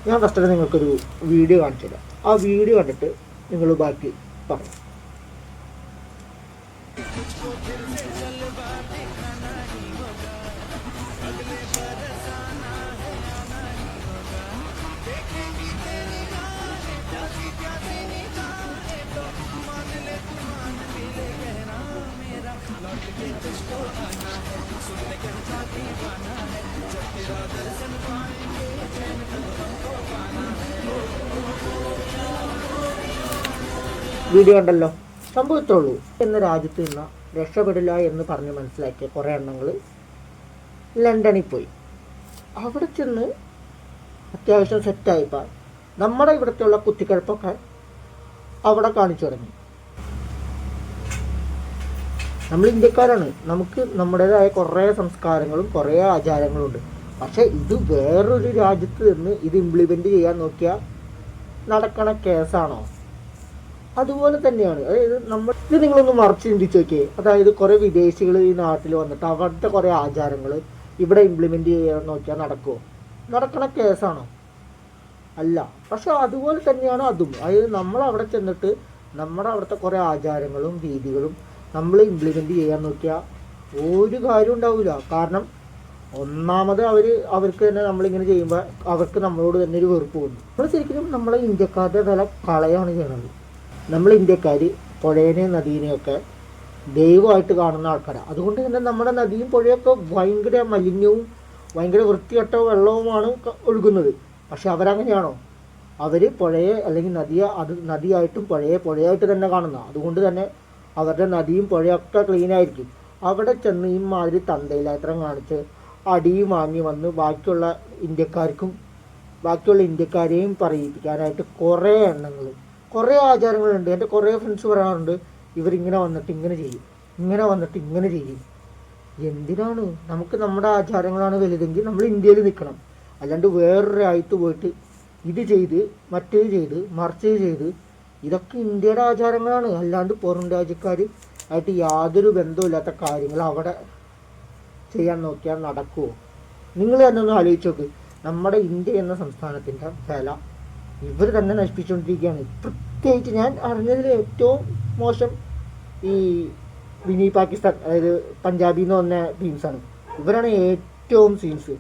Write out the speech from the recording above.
ഞാൻ ഫസ്റ്റ് നിങ്ങൾക്കൊരു വീഡിയോ കാണിച്ചു തരാം. ആ വീഡിയോ കണ്ടിട്ട് നിങ്ങൾ ബാക്കി പറയും. വീഡിയോ ഉണ്ടല്ലോ, സംഭവത്തുള്ളൂ. എന്ന രാജ്യത്ത് നിന്ന് രക്ഷപ്പെടില്ല എന്ന് പറഞ്ഞ് മനസ്സിലാക്കിയ കുറേ എണ്ണങ്ങൾ ലണ്ടനിൽ പോയി. അവിടെ ചെന്ന് അത്യാവശ്യം സെറ്റായിപ്പോൾ നമ്മുടെ ഇവിടുത്തെ കുത്തിക്കഴപ്പൊക്കെ അവിടെ കാണിച്ചു തുടങ്ങി. നമ്മൾ ഇന്ത്യക്കാരാണ്, നമുക്ക് നമ്മുടേതായ കുറേ സംസ്കാരങ്ങളും കുറേ ആചാരങ്ങളും ഉണ്ട്. പക്ഷേ ഇത് വേറൊരു രാജ്യത്ത് നിന്ന് ഇത് ഇംപ്ലിമെൻ്റ് ചെയ്യാൻ നോക്കിയാൽ നടക്കണ കേസാണോ? അതുപോലെ തന്നെയാണ്. അതായത് ഇത് നിങ്ങളൊന്ന് മറിച്ച് ചിന്തിച്ച് നോക്കിയേ. അതായത് കുറേ വിദേശികൾ ഈ നാട്ടിൽ വന്നിട്ട് അവരുടെ കുറേ ആചാരങ്ങൾ ഇവിടെ ഇംപ്ലിമെൻ്റ് ചെയ്യാൻ നോക്കിയാൽ നടക്കുമോ? നടക്കണ കേസാണോ? അല്ല. പക്ഷെ അതുപോലെ തന്നെയാണ് അതും. അതായത് നമ്മളവിടെ ചെന്നിട്ട് നമ്മുടെ അവിടുത്തെ കുറേ ആചാരങ്ങളും രീതികളും നമ്മൾ ഇംപ്ലിമെൻ്റ് ചെയ്യാൻ നോക്കിയാൽ ഒരു കാര്യം ഉണ്ടാവില്ല. കാരണം ഒന്നാമത് അവർക്ക് തന്നെ നമ്മളിങ്ങനെ ചെയ്യുമ്പോൾ അവർക്ക് നമ്മളോട് തന്നെ ഒരു വെറുപ്പ് തോന്നും. നമ്മൾ ശരിക്കും നമ്മളെ ഇന്ത്യക്കാരുടെ വില കളയാണ് ചെയ്യണത്. നമ്മൾ ഇന്ത്യക്കാർ പുഴേനെയും നദീനെയൊക്കെ ദൈവമായിട്ട് കാണുന്ന ആൾക്കാരാണ്. അതുകൊണ്ട് തന്നെ നമ്മുടെ നദിയും പുഴയൊക്കെ ഭയങ്കര മലിനവും ഭയങ്കര വൃത്തികെട്ട വെള്ളവുമാണ് ഒഴുകുന്നത്. പക്ഷെ അവരങ്ങനെയാണോ? അവർ പുഴയെ അല്ലെങ്കിൽ നദിയായിട്ടും പുഴയായിട്ട് തന്നെ കാണുന്ന. അതുകൊണ്ട് തന്നെ അവരുടെ നദിയും പുഴയൊക്കെ ക്ലീനായിരിക്കും. അവിടെ ചെന്ന് ഈ മാതിരി തന്തയിലാത്രം കാണിച്ച് അടിയും വാങ്ങി വന്ന് ബാക്കിയുള്ള ഇന്ത്യക്കാരെയും പറയിപ്പിക്കാനായിട്ട് കുറേ എണ്ണങ്ങൾ കുറേ ആചാരങ്ങളുണ്ട്. എൻ്റെ കുറേ ഫ്രണ്ട്സ് പറയാറുണ്ട് ഇവരിങ്ങനെ വന്നിട്ട് ഇങ്ങനെ ചെയ്യും, ഇങ്ങനെ വന്നിട്ട് ഇങ്ങനെ ചെയ്യും. എന്തിനാണ്? നമുക്ക് നമ്മുടെ ആചാരങ്ങളാണ് വലുതെങ്കിൽ നമ്മൾ ഇന്ത്യയിൽ നിൽക്കണം. അല്ലാണ്ട് വേറൊരു രാജ്യത്ത് പോയിട്ട് ഇത് ചെയ്ത് മറ്റേത് ചെയ്ത് മറിച്ചത് ചെയ്ത് ഇതൊക്കെ ഇന്ത്യയുടെ ആചാരങ്ങളാണ്. അല്ലാണ്ട് പുറം രാജ്യക്കാർ ആയിട്ട് യാതൊരു ബന്ധമില്ലാത്ത കാര്യങ്ങൾ അവിടെ ചെയ്യാൻ നോക്കിയാൽ നടക്കുമോ? നിങ്ങൾ തന്നെ ഒന്ന് ആലോചിച്ച് നോക്ക്. നമ്മുടെ ഇന്ത്യ എന്ന സംസ്ഥാനത്തിൻ്റെ വില ഇവർ തന്നെ നശിപ്പിച്ചുകൊണ്ടിരിക്കുകയാണ്. പ്രത്യേകിച്ച് ഞാൻ അറിഞ്ഞതിൽ ഏറ്റവും മോശം ഈ വിനി പാകിസ്ഥാൻ, അതായത് പഞ്ചാബിൽ നിന്ന് വന്ന ടീംസാണ്. ഇവരാണ് ഏറ്റവും സീൻസ്.